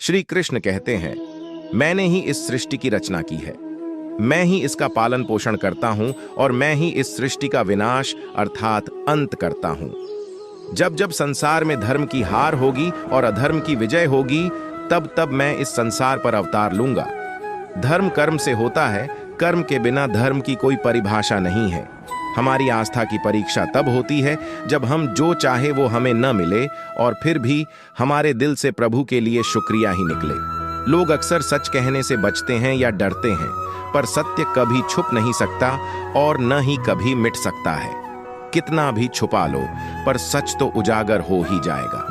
श्री कृष्ण कहते हैं, मैंने ही इस सृष्टि की रचना की है, मैं ही इसका पालन पोषण करता हूं और मैं ही इस सृष्टि का विनाश अर्थात अंत करता हूं। जब जब संसार में धर्म की हार होगी और अधर्म की विजय होगी, तब तब मैं इस संसार पर अवतार लूंगा। धर्म कर्म से होता है, कर्म के बिना धर्म की कोई परिभाषा नहीं है। हमारी आस्था की परीक्षा तब होती है जब हम जो चाहे वो हमें न मिले और फिर भी हमारे दिल से प्रभु के लिए शुक्रिया ही निकले। लोग अक्सर सच कहने से बचते हैं या डरते हैं, पर सत्य कभी छुप नहीं सकता और न ही कभी मिट सकता है। कितना भी छुपा लो, पर सच तो उजागर हो ही जाएगा।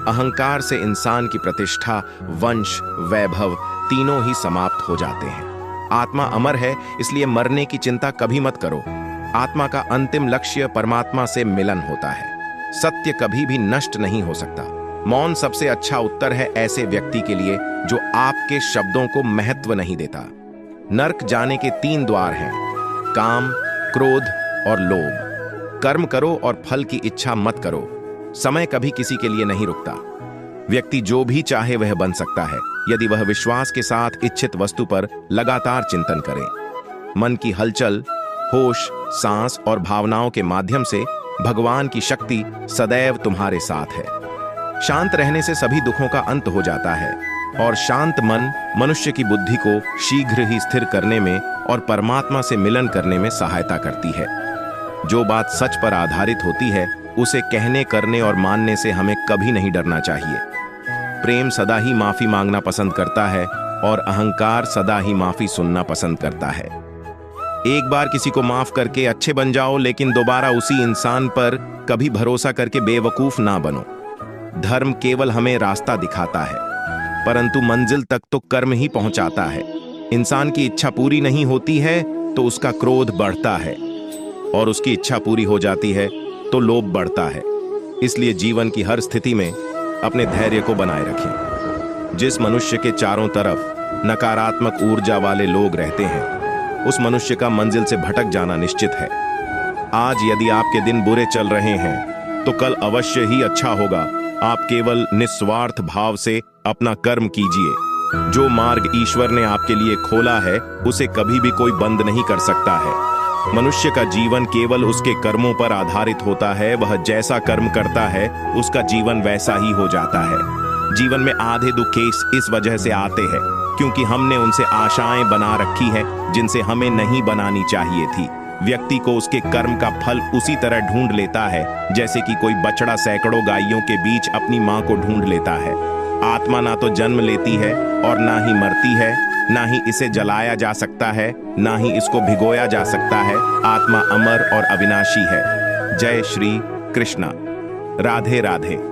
अहंकार से इंसान की प्रतिष्ठा, वंश, वैभव तीनों ही समाप्त हो जाते हैं। आत्मा अमर है, इसलिए मरने की चिंता कभी मत करो। आत्मा का अंतिम लक्ष्य परमात्मा से मिलन होता है। सत्य कभी भी नष्ट नहीं हो सकता। मौन सबसे अच्छा उत्तर है ऐसे व्यक्ति के लिए जो आपके शब्दों को महत्व नहीं देता। नरक जाने के 3 द्वार हैं: काम, क्रोध और लोभ। कर्म करो और फल की इच्छा मत करो। समय कभी किसी के लिए नहीं रुकता। व्यक्ति जो भी चाहे वह बन सकता है, यदि वह विश्वास के साथ इच्छित वस्तु पर लगातार चिंतन करे। मन की हलचल, होश, सांस और भावनाओं के माध्यम से भगवान की शक्ति सदैव तुम्हारे साथ है। शांत रहने से सभी दुखों का अंत हो जाता है और शांत मन मनुष्य की बुद्धि को शीघ्र ही स्थिर करने में और परमात्मा से मिलन करने में सहायता करती है। जो बात सच पर आधारित होती है, उसे कहने, करने और मानने से हमें कभी नहीं डरना चाहिए। प्रेम सदा ही माफी मांगना पसंद करता है और अहंकार सदा ही माफी सुनना पसंद करता है। एक बार किसी को माफ करके अच्छे बन जाओ, लेकिन दोबारा उसी इंसान पर कभी भरोसा करके बेवकूफ ना बनो। धर्म केवल हमें रास्ता दिखाता है, परंतु मंजिल तक तो कर्म ही पहुंचाता है। इंसान की इच्छा पूरी नहीं होती है तो उसका क्रोध बढ़ता है, और उसकी इच्छा पूरी हो जाती है तो लोभ बढ़ता है। इसलिए जीवन की हर स्थिति में अपने धैर्य को बनाए रखें। जिस मनुष्य के चारों तरफ नकारात्मक ऊर्जा वाले लोग रहते हैं, उस मनुष्य का मंजिल से भटक जाना निश्चित है। आज यदि आपके दिन बुरे चल रहे हैं, तो कल अवश्य ही अच्छा होगा। आप केवल निस्वार्थ भाव से अपना कर्म कीजिए। जो मार्ग ईश्वर ने आपके लिए खोला है, उसे कभी भी कोई बंद नहीं कर सकता है। मनुष्य का जीवन केवल उसके कर्मों पर आधारित होता है। वह जैसा कर्म करता है, उसका जीवन वैसा ही हो जाता है। जीवन में आधे दुख इस वजह से आते हैं क्योंकि हमने उनसे आशाएं बना रखी हैं जिनसे हमें नहीं बनानी चाहिए थी। व्यक्ति को उसके कर्म का फल उसी तरह ढूंढ लेता है जैसे कि कोई बछड़ा सैकड़ों गायों के बीच अपनी मां को ढूंढ लेता है। आत्मा ना तो जन्म लेती है और ना ही मरती है, ना ही इसे जलाया जा सकता है, ना ही इसको भिगोया जा सकता है। आत्मा अमर और अविनाशी है। जय श्री कृष्णा। राधे राधे।